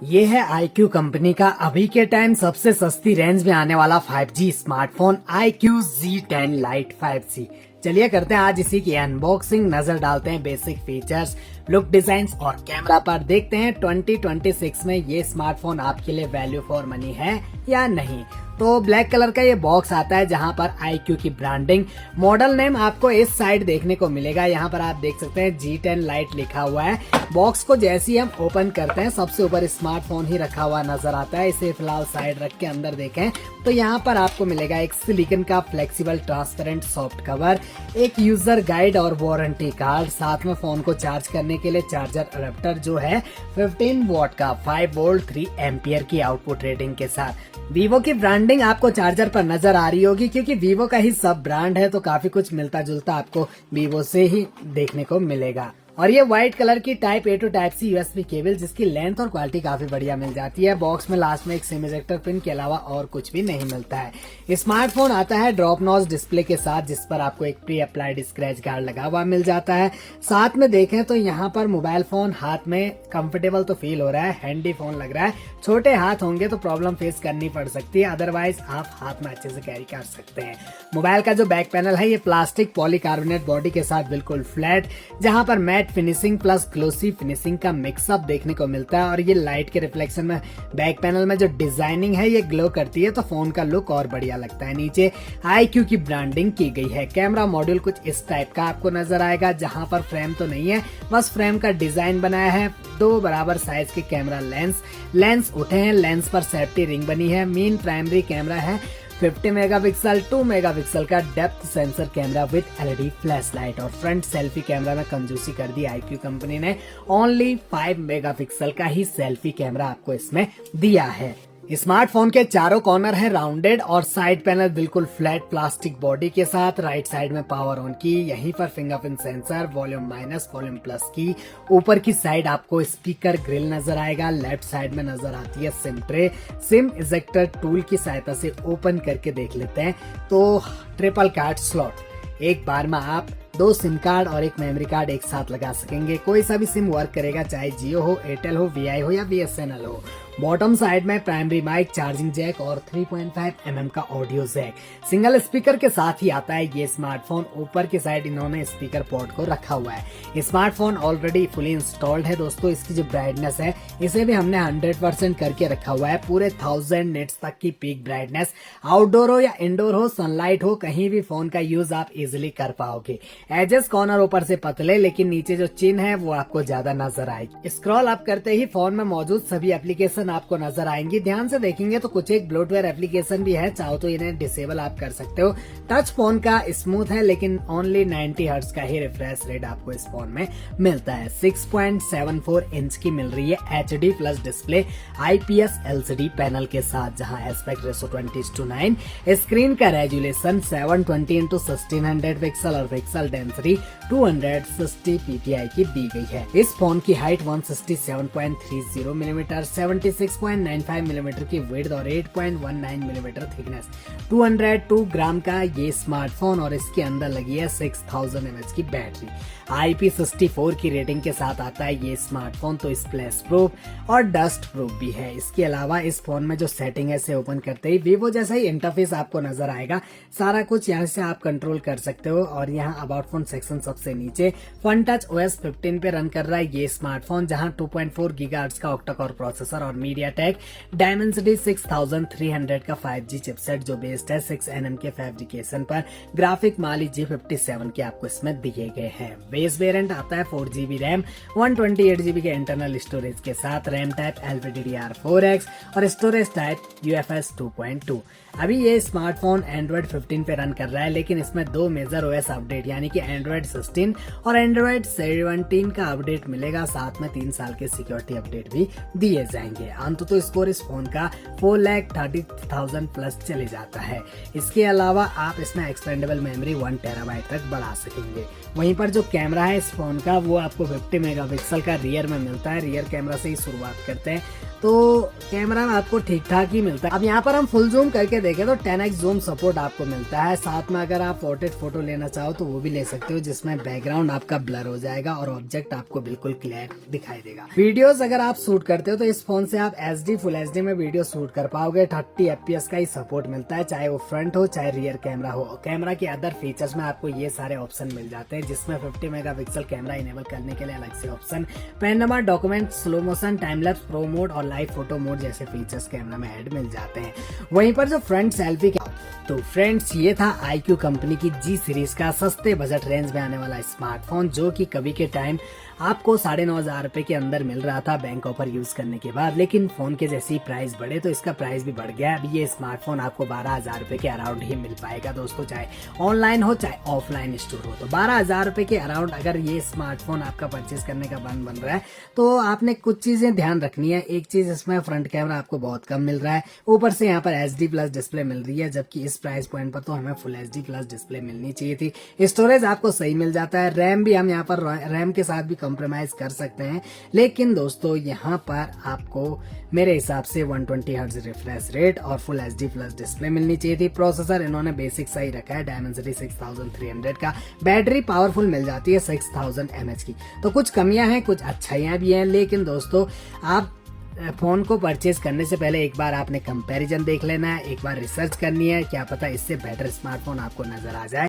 ये है iQOO company का अभी के टाइम सबसे सस्ती रेंज में आने वाला 5G smartphone iQOO Z10 Lite 5G। चलिए करते हैं आज इसी की अनबॉक्सिंग, नजर डालते हैं बेसिक फीचर्स, लुक, डिजाइन और कैमरा पर। देखते हैं 2026 में ये स्मार्टफोन आपके लिए वैल्यू फॉर मनी है या नहीं। तो ब्लैक कलर का ये बॉक्स आता है जहां पर iQOO की ब्रांडिंग, मॉडल नेम आपको इस साइड देखने को मिलेगा। यहाँ पर आप देख सकते हैं G10 Lite लिखा हुआ है। बॉक्स को जैसे ही हम ओपन करते हैं सबसे ऊपर स्मार्टफोन ही रखा हुआ नजर आता है। इसे फिलहाल साइड रख के अंदर देखें तो यहाँ पर आपको मिलेगा एक सिलिकॉन का फ्लेक्सिबल ट्रांसपेरेंट सॉफ्ट कवर, एक यूजर गाइड और वारंटी कार्ड। साथ में फोन को चार्ज करने के लिए चार्जर अडेप्टर जो है 15 वॉट का 5 वोल्ट 3 एम्पियर की आउटपुट रेटिंग के साथ। वीवो की ब्रांडिंग आपको चार्जर पर नजर आ रही होगी क्योंकि वीवो का ही सब ब्रांड है, तो काफी कुछ मिलता जुलता आपको वीवो से ही देखने को मिलेगा। और ये व्हाइट कलर की type A to type C USB cable, जिसकी लेंथ और क्वालिटी काफी बढ़िया मिल जाती है। बॉक्स में लास्ट में एक सिम इजेक्टर पिन के अलावा और कुछ भी नहीं मिलता है। स्मार्टफोन आता है ड्रॉप नॉच डिस्प्ले के साथ, जिस पर आपको एक प्री अप्लाइड स्क्रैच गार्ड लगा हुआ मिल जाता है। साथ में देखें तो यहाँ पर मोबाइल फोन हाथ में कंफर्टेबल तो फील हो रहा है, हैंडी फोन लग रहा है। छोटे हाथ होंगे तो प्रॉब्लम फेस करनी पड़ सकती है, अदरवाइज आप हाथ में अच्छे से कैरी कर सकते हैं। मोबाइल का जो बैक पैनल है ये प्लास्टिक पॉलीकार्बोनेट बॉडी के साथ बिल्कुल फ्लैट, जहां पर mat finishing plus glossy finishing का मिक्सअप देखने को मिलता है। और ये लाइट के रिफ्लेक्शन में बैक पैनल में जो डिजाइनिंग है ये ग्लो करती है, तो फोन का लुक और बढ़िया लगता है। नीचे iQOO की ब्रांडिंग की गई है। कैमरा मॉड्यूल कुछ इस टाइप का आपको नजर आएगा, जहां पर फ्रेम तो नहीं है, बस फ्रेम का डिजाइन बनाया है। 2 बराबर साइज के कैमरा लेंस उठे हैं, लेंस पर सेफ्टी रिंग बनी है। मेन प्राइमरी कैमरा है 50 मेगापिक्सल, 2 मेगापिक्सल का depth sensor camera with LED flash light. और फ्रंट सेल्फी कैमरा में कंजूसी कर दी iQOO कंपनी ने, ओनली 5 मेगापिक्सल का ही सेल्फी कैमरा आपको इसमें दिया है। स्मार्टफोन के चारों कॉर्नर है राउंडेड और साइड पैनल बिल्कुल फ्लैट प्लास्टिक बॉडी के साथ। राइट साइड में पावर ऑन की, यहीं पर fingerprint sensor, volume minus volume plus की। ऊपर की साइड आपको स्पीकर ग्रिल नजर आएगा। लेफ्ट साइड में नजर आती है SIM tray. SIM ejector tool की सहायता से ओपन करके देख लेते हैं तो ट्रिपल कार्ड स्लॉट, एक बार में आप 2 सिम कार्ड और एक मेमोरी कार्ड एक साथ लगा सकेंगे। कोई सा भी सिम वर्क करेगा, चाहे जियो हो, एयरटेल हो, वीआई हो या बीएसएनएल हो। बॉटम साइड में प्राइमरी माइक, चार्जिंग जैक और 3.5 mm का ऑडियो जैक। सिंगल स्पीकर के साथ ही आता है ये स्मार्टफोन। ऊपर की साइड इन्होंने स्पीकर पोर्ट को रखा हुआ है। स्मार्टफोन ऑलरेडी फुली इंस्टॉल्ड है दोस्तों। इसकी जो ब्राइटनेस है इसे भी हमने 100% करके रखा हुआ है। पूरे 1000 निट्स तक की पीक ब्राइटनेस। आउटडोर हो या इंडोर हो, सनलाइट हो, कहीं भी फोन का यूज आप इजिली कर पाओगे। एजेस कॉर्नर ऊपर से पतले, लेकिन नीचे जो चिन्ह है वो आपको ज्यादा नजर आएगी। स्क्रॉल अप करते ही फोन में मौजूद सभी एप्लीकेशन आपको नजर आएंगी। ध्यान से देखेंगे तो कुछ एक ब्लोटवेयर एप्लीकेशन भी है, चाहो तो इन्हें डिसेबल आप कर सकते हो। टच फोन का स्मूथ है, लेकिन ओनली 90 हर्ट्ज का ही रिफ्रेश रेट आपको इस फोन में मिलता है। 6.74 इंच की मिल रही है HD plus display IPS LCD panel के साथ, जहां एस्पेक्ट रेशो 20:9। स्क्रीन का रेजुलेशन 720x1600 पिक्सल और पिक्सल डेंसिटी 260 ppi की दी गई है। इस फोन की हाइट 167.30 मिलीमीटर, 76.95 मिलीमीटर की विड्थ और 8.19 मिलीमीटर थिकनेस, 202 ग्राम का ये स्मार्टफोन। और इसके अंदर लगी है 6000 mAh की बैटरी। IP64 की रेटिंग के साथ आता है ये स्मार्टफोन, तो स्प्लैश प्रूफ और डस्ट प्रूफ भी है। इसके अलावा इस फोन में जो सेटिंग है इसे ओपन करते ही वीवो जैसा ही इंटरफेस आपको नजर आएगा। सारा कुछ यहाँ से आप कंट्रोल कर सकते हो। और यहाँ अबाउट फोन सेक्शन सबसे नीचे फन टच OS 15 पे रन कर रहा है ये स्मार्टफोन, जहाँ 2.4 गीगाहर्ट्ज का ऑक्टा कोर प्रोसेसर और मीडियाटेक डायमेंसिटी 6300 का 5G चिपसेट जो बेस्ड है 6 nm के फैब्रिकेशन पर। ग्राफिक माली G57 के आपको इसमें दिए गए हैं। बेस वेरिएंट आता है 4GB रैम, 128GB के इंटरनल स्टोरेज के साथ। रैम टाइप LPDDR4X और स्टोरेज टाइप UFS 2.2। अभी ये स्मार्टफोन एंड्रॉइड 15 पे रन कर रहा है, लेकिन इसमें 2 मेजर OS अपडेट यानी कि एंड्रॉइड 16 और एंड्रॉइड 17 का अपडेट मिलेगा। साथ में 3 साल के सिक्योरिटी अपडेट भी दिए जाएंगे। अंततः स्कोर इस फोन का 4,30,000 प्लस चले जाता है। इसके अलावा आप इसमें एक्सपेंडेबल मेमोरी 1 TB तक बढ़ा सकेंगे। वहीं पर जो कैमरा है इस फोन का वो आपको 50 मेगापिक्सल का रियर में मिलता है। रियर कैमरा से ही शुरुआत करते हैं। तो कैमरा में आपको ठीक ठाक ही मिलता है। अब यहाँ पर हम फुल जूम करके देखें तो 10x जूम सपोर्ट आपको मिलता है। साथ में अगर आप पोर्ट्रेट फोटो लेना चाहो तो वो भी ले सकते हो, जिसमें बैकग्राउंड आपका ब्लर हो जाएगा और ऑब्जेक्ट आपको बिल्कुल क्लियर दिखाई देगा। वीडियोस अगर आप शूट करते हो तो इस फोन से आप HD फुल HD में वीडियो शूट कर पाओगे। 30 FPS का ही सपोर्ट मिलता है, चाहे वो फ्रंट हो चाहे रियर कैमरा हो। कैमरा के अदर फीचर्स में आपको ये सारे ऑप्शन मिल जाते हैं, जिसमें 50 मेगापिक्सल कैमरा इनेबल करने के लिए अलग से option, panorama, document, slow motion, time lapse, pro mode और लाइव फोटो मोड जैसे फीचर्स कैमरा में ऐड मिल जाते हैं। वहीं पर जो फ्रंट सेल्फी, तो फ्रेंड्स ये था iQOO कंपनी की G सीरीज का सस्ते बजट रेंज में आने वाला स्मार्टफोन, जो कि कभी के टाइम आपको 9,500 रुपए के अंदर मिल रहा था बैंक ऑफर यूज करने के बाद। लेकिन फोन के जैसे ही प्राइस बढ़े तो इसका प्राइस भी बढ़ गया। अब ये स्मार्टफोन आपको 12,000 रुपए के अराउंड ही मिल पाएगा दोस्तों, चाहे ऑनलाइन हो चाहे ऑफलाइन स्टोर हो। तो 12,000 रुपए के अराउंड अगर ये स्मार्टफोन आपका परचेज करने का बन रहा है तो आपने कुछ चीजें ध्यान रखनी है। एक चीज, इसमें फ्रंट कैमरा आपको बहुत कम मिल रहा है, ऊपर से यहाँ पर HD+ डिस्प्ले मिल रही है, जबकि इस प्राइस पॉइंट पर तो हमें फुल HD+ डिस्प्ले मिलनी चाहिए थी। स्टोरेज आपको सही मिल जाता है, रैम भी हम यहाँ पर रैम के साथ भी कॉम्प्रोमाइज कर सकते हैं। लेकिन दोस्तों यहाँ पर आपको मेरे हिसाब से 120 हर्ट्ज रिफ्रेश रेट और फुल HD+ डिस्प्ले मिलनी चाहिए थी। प्रोसेसर इन्होंने बेसिक सही रखा है, Dimensity 6300 का। बैटरी पावरफुल मिल जाती है 6000 mAh की। तो कुछ कमियां हैं, कुछ अच्छाइयां भी हैं। लेकिन दोस्तों आप फोन को परचेज करने से पहले एक बार आपने कंपैरिजन देख लेना है, एक बार रिसर्च करनी है, क्या पता इससे बेटर स्मार्टफोन आपको नजर आ जाए।